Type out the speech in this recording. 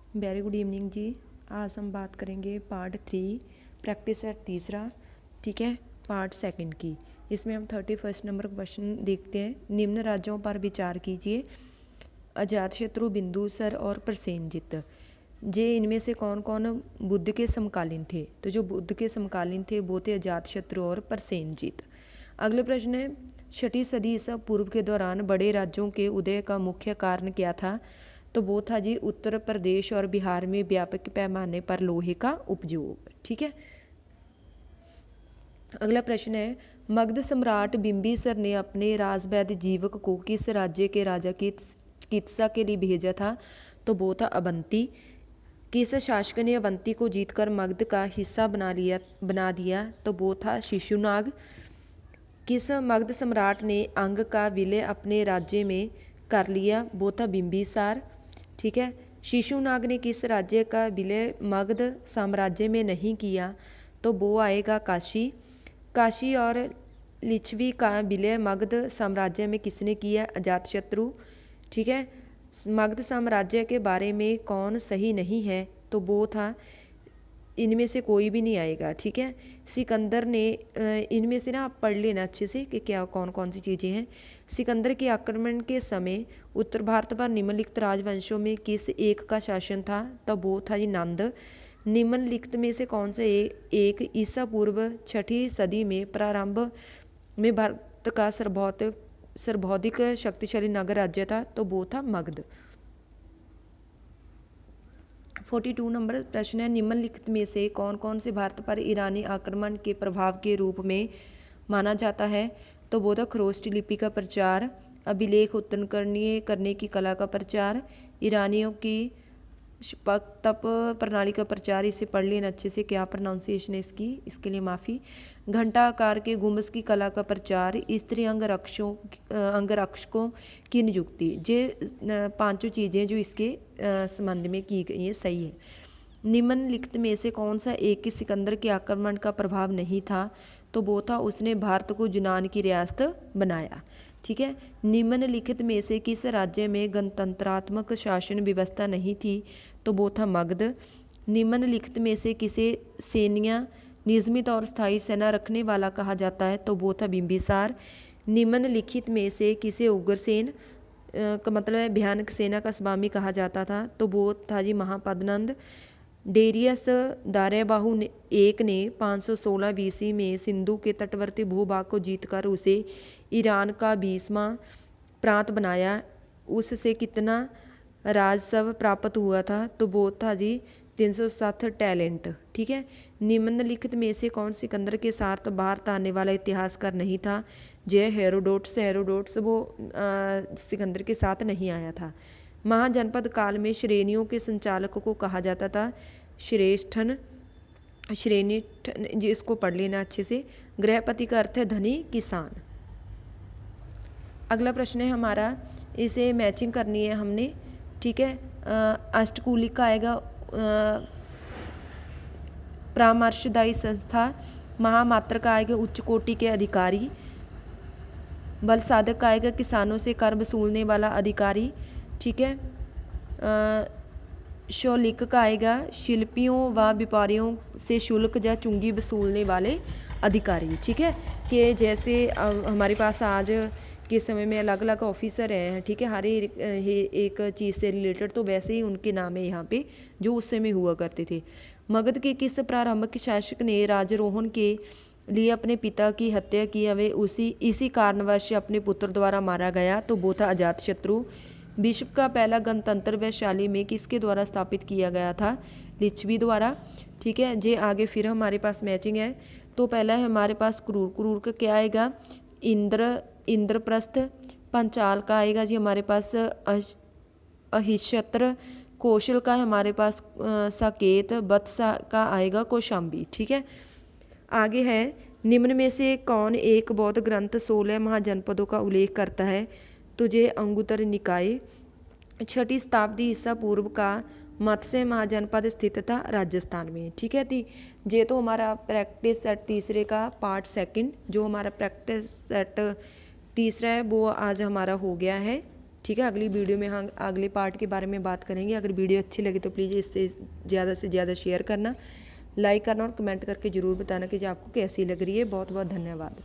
Very good evening जी। आज हम बात करेंगे पार्ट 3 प्रैक्टिस सेट तीसरा, ठीक है, पार्ट सेकंड की। इसमें हम 31 नंबर क्वेश्चन देखते हैं। निम्न राज्यों पर विचार कीजिए। अजातशत्रु, बिंदुसर और प्रसेनजित, जे इनमें से कौन कौन बुद्ध के समकालीन थे? तो जो बुद्ध के समकालीन थे वो थे अजातशत्रु और प्रसेनजित। अगले प्रश्न है, 6वीं सदी ईसा पूर्व के दौरान बड़े राज्यों के उदय का मुख्य कारण क्या था? तो वो था जी उत्तर प्रदेश और बिहार में व्यापक पैमाने पर लोहे का उपयोग, ठीक है। अगला प्रश्न है, मगध सम्राट बिंबिसर ने अपने राजवैद्य जीवक को किस राज्य के राजा की चिकित्सा के लिए भेजा था? तो वो था अवंती। किस शासक ने अवंती को जीतकर मगध का हिस्सा बना दिया? तो वो था शिशुनाग। किस मगध सम्राट ने अंग का विलय अपने राज्य में कर लिया? वो था बिंबिसार, ठीक है। शिशुनाग ने किस राज्य का विलय मगध साम्राज्य में नहीं किया? तो वो आएगा काशी। काशी और लिच्छवी का विलय मगध साम्राज्य में किसने किया? अजातशत्रु, ठीक है। मगध साम्राज्य के बारे में कौन सही नहीं है? तो वो था, इनमें से कोई भी नहीं आएगा, ठीक है। सिकंदर ने, इनमें से ना आप पढ़ लेना अच्छे से कि क्या कौन कौन सी चीज़ें हैं। सिकंदर के आक्रमण के समय उत्तर भारत पर निम्नलिखित राजवंशों में किस एक का शासन था? तो वो था जी नंद। निम्नलिखित में से कौन सा एक ईसा पूर्व 6वीं सदी में प्रारंभ में भारत का सर्वाधिक शक्तिशाली नगर राज्य था? तो वो था मगध। 42 नंबर प्रश्न है, निम्नलिखित में से कौन कौन से भारत पर ईरानी आक्रमण के प्रभाव के रूप में माना जाता है? तो वो था खरोष्ट लिपि का प्रचार, अभिलेख उत्कीर्णन करने की कला का प्रचार, ईरानियों की तप प्रणाली का प्रचार। इसे पढ़ लेना अच्छे से, क्या प्रोनाउंसिएशन है इसकी, इसके लिए माफ़ी। घंटा आकार के गुम्बज की कला का प्रचार, स्त्री अंगरक्षकों की नियुक्ति। ये पांचों चीज़ें जो इसके संबंध में की गई हैं सही है। निम्नलिखित में से कौन सा एक ही सिकंदर के आक्रमण का प्रभाव नहीं था? तो वो था उसने भारत को यूनान की रियासत बनाया, ठीक है। निम्नलिखित में से किस राज्य में गणतंत्रात्मक शासन व्यवस्था नहीं थी? तो वो था मगध। निम्नलिखित में से किसे सेनिया नियमित और स्थायी सेना रखने वाला कहा जाता है? तो वो था बिंबिसार। निम्नलिखित में से किसे उग्रसेन का मतलब है भयानक सेना का स्वामी कहा जाता था? तो वो था जी महापद्नंद। डेरियस दारेबाहु एक ने 516 BC में सिंधु के तटवर्ती भूभाग को जीतकर उसे ईरान का 20वां प्रांत बनाया। उससे कितना राजस्व प्राप्त हुआ था? तो वो था जी 307 टैलेंट, ठीक है। निम्नलिखित में से कौन सिकंदर के साथ भारत आने वाला इतिहासकार नहीं था? जय हेरोडोट्स वो सिकंदर के साथ नहीं आया था। महाजनपद काल में श्रेणियों के संचालक को कहा जाता था श्रेष्ठन, श्रेणीठन, जिसको पढ़ लेना अच्छे से। गृहपति का अर्थ है धनी किसान। अगला प्रश्न है हमारा, इसे मैचिंग करनी है हमने, ठीक है। अष्टकूलिक का आएगा परामर्शदायी संस्था, महामात्र का आएगा उच्च कोटि के अधिकारी, बल साधक का आएगा किसानों से कर वसूलने वाला अधिकारी, ठीक है। शौलिक का आएगा शिल्पियों व व्यापारियों से शुल्क या चुंगी वसूलने वाले अधिकारी, ठीक है। कि जैसे हमारे पास आज के समय में अलग अलग ऑफिसर हैं, ठीक है, हर एक चीज़ से रिलेटेड, तो वैसे ही उनके नाम है यहाँ पे जो उस समय हुआ करते थे। मगध के किस प्रारंभिक शासक ने राजारोहण के लिए अपने पिता की हत्या की? हमें इसी कारणवश अपने पुत्र द्वारा मारा गया? तो वो था अजातशत्रु। विश्व का पहला गणतंत्र वैशाली में किसके द्वारा स्थापित किया गया था? लिच्छवी द्वारा, ठीक है। जे आगे फिर हमारे पास मैचिंग है। तो पहला है हमारे पास क्रूर का क्या आएगा? इंद्रप्रस्थ। पंचाल का आएगा जी हमारे पास अहिष्यत्र। कौशल का है हमारे पास साकेत। वत्स का आएगा कौशाम्बी, ठीक है। आगे है, निम्न में से कौन एक बौद्ध ग्रंथ 16 महाजनपदों का उल्लेख करता है? तुझे अंगुत्तर निकाय। 6वीं शताब्दी ईसा पूर्व का मत्स्य महाजनपद स्थित था राजस्थान में, ठीक है। ये तो हमारा प्रैक्टिस सेट तीसरे का पार्ट सेकंड, जो हमारा प्रैक्टिस सेट तीसरा है वो आज हमारा हो गया है ठीक है, अगली वीडियो में हम अगले पार्ट के बारे में बात करेंगे। अगर वीडियो अच्छी लगी तो प्लीज़ इससे ज़्यादा से ज़्यादा शेयर करना, लाइक करना और कमेंट करके ज़रूर बताना कि जो आपको कैसी लग रही है। बहुत बहुत धन्यवाद।